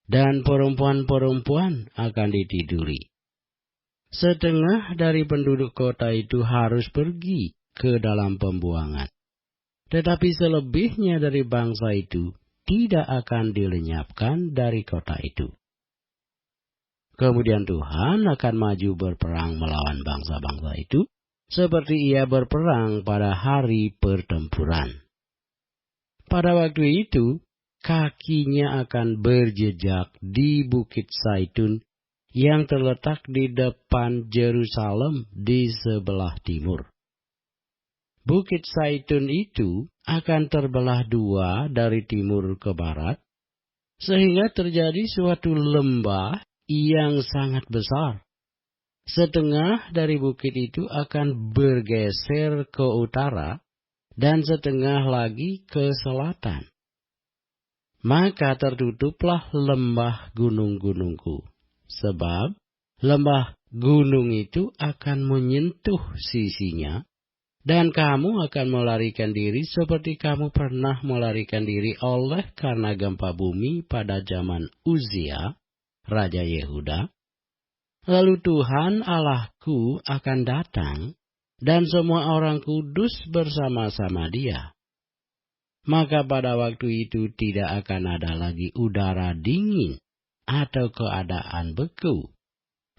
dan perempuan-perempuan akan ditiduri. Setengah dari penduduk kota itu harus pergi ke dalam pembuangan. Tetapi selebihnya dari bangsa itu tidak akan dilenyapkan dari kota itu. Kemudian Tuhan akan maju berperang melawan bangsa-bangsa itu, seperti ia berperang pada hari pertempuran. Pada waktu itu, kakinya akan berjejak di Bukit Zaitun yang terletak di depan Yerusalem di sebelah timur. Bukit Zaitun itu akan terbelah 2 dari timur ke barat, sehingga terjadi suatu lembah yang sangat besar. Setengah dari bukit itu akan bergeser ke utara, dan setengah lagi ke selatan. Maka tertutuplah lembah gunung-gunungku, sebab lembah gunung itu akan menyentuh sisinya, dan kamu akan melarikan diri seperti kamu pernah melarikan diri oleh karena gempa bumi pada zaman Uzia, Raja Yehuda. Lalu Tuhan Allahku akan datang, dan semua orang kudus bersama-sama Dia. Maka pada waktu itu tidak akan ada lagi udara dingin atau keadaan beku.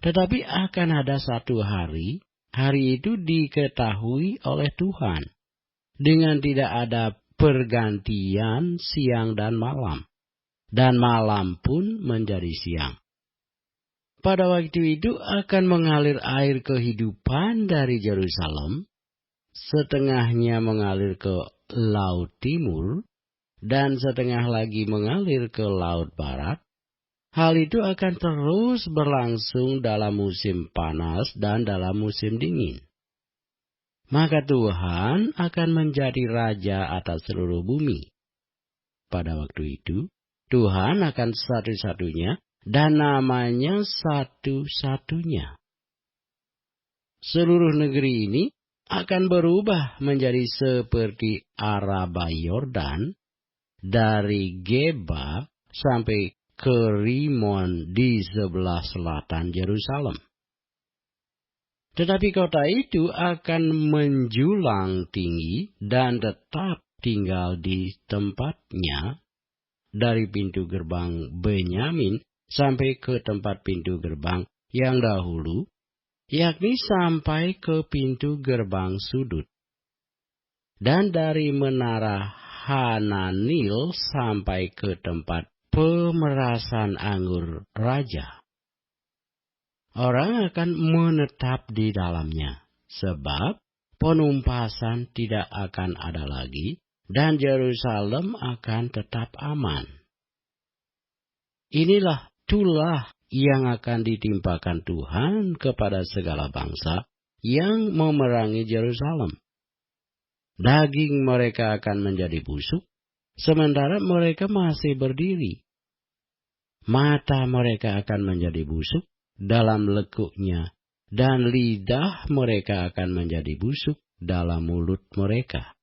Tetapi akan ada satu hari itu diketahui oleh Tuhan, dengan tidak ada pergantian siang dan malam pun menjadi siang. Pada waktu itu akan mengalir air kehidupan dari Yerusalem, setengahnya mengalir ke Laut Timur, dan setengah lagi mengalir ke Laut Barat. Hal itu akan terus berlangsung dalam musim panas dan dalam musim dingin. Maka Tuhan akan menjadi raja atas seluruh bumi. Pada waktu itu, Tuhan akan satu-satunya, dan namanya satu-satunya. Seluruh negeri ini akan berubah menjadi seperti Araba Yordan, dari Geba sampai ke Rimon di sebelah selatan Yerusalem. Tetapi kota itu akan menjulang tinggi dan tetap tinggal di tempatnya, dari pintu gerbang Benyamin sampai ke tempat pintu gerbang yang dahulu, yakni sampai ke pintu gerbang sudut. Dan dari menara Hananil sampai ke tempat pemerasan anggur raja. Orang akan menetap di dalamnya, sebab penumpasan tidak akan ada lagi, dan Yerusalem akan tetap aman. Inilah tulah yang akan ditimpakan Tuhan kepada segala bangsa yang memerangi Yerusalem. Daging mereka akan menjadi busuk, sementara mereka masih berdiri. Mata mereka akan menjadi busuk dalam lekuknya, dan lidah mereka akan menjadi busuk dalam mulut mereka.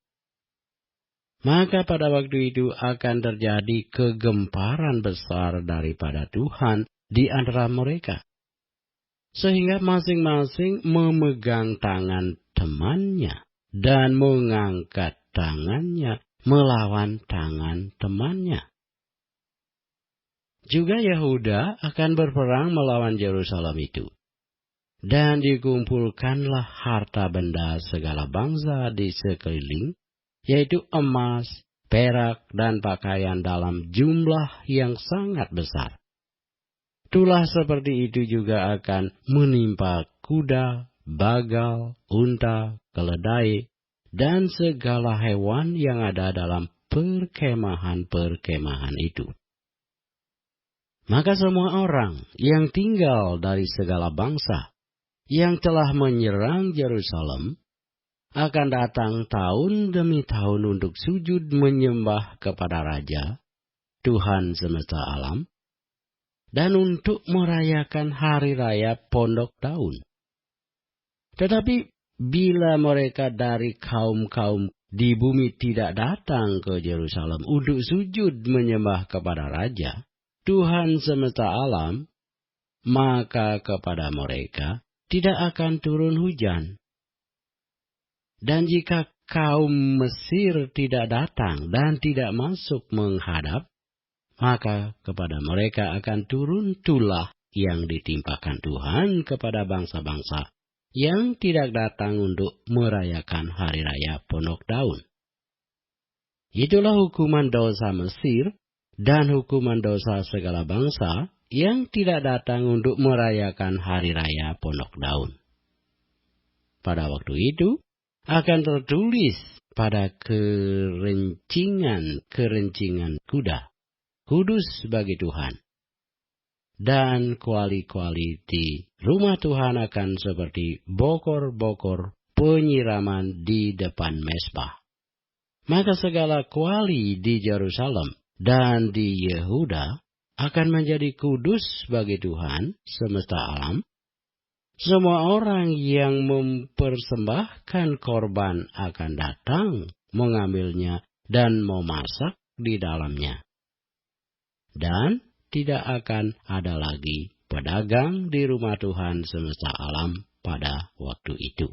Maka pada waktu itu akan terjadi kegemparan besar daripada Tuhan di antara mereka, sehingga masing-masing memegang tangan temannya dan mengangkat tangannya melawan tangan temannya. Juga Yehuda akan berperang melawan Yerusalem itu. Dan dikumpulkanlah harta benda segala bangsa di sekeliling, yaitu emas, perak, dan pakaian dalam jumlah yang sangat besar. Itulah seperti itu juga akan menimpa kuda, bagal, unta, keledai, dan segala hewan yang ada dalam perkemahan-perkemahan itu. Maka semua orang yang tinggal dari segala bangsa yang telah menyerang Yerusalem akan datang tahun demi tahun untuk sujud menyembah kepada Raja, Tuhan semesta alam, dan untuk merayakan hari raya Pondok Daun. Tetapi bila mereka dari kaum-kaum di bumi tidak datang ke Yerusalem untuk sujud menyembah kepada Raja, Tuhan semesta alam, maka kepada mereka tidak akan turun hujan. Dan jika kaum Mesir tidak datang dan tidak masuk menghadap, maka kepada mereka akan turun tulah yang ditimpakan Tuhan kepada bangsa-bangsa yang tidak datang untuk merayakan hari raya Pondok Daun. Itulah hukuman dosa Mesir dan hukuman dosa segala bangsa yang tidak datang untuk merayakan hari raya Pondok Daun. Pada waktu itu akan tertulis pada kerencingan kuda, kudus bagi Tuhan. Dan kuali-kuali di rumah Tuhan akan seperti bokor-bokor penyiraman di depan mezbah. Maka segala kuali di Yerusalem dan di Yehuda akan menjadi kudus bagi Tuhan semesta alam. Semua orang yang mempersembahkan korban akan datang mengambilnya dan memasak di dalamnya. Dan tidak akan ada lagi pedagang di rumah Tuhan semesta alam pada waktu itu.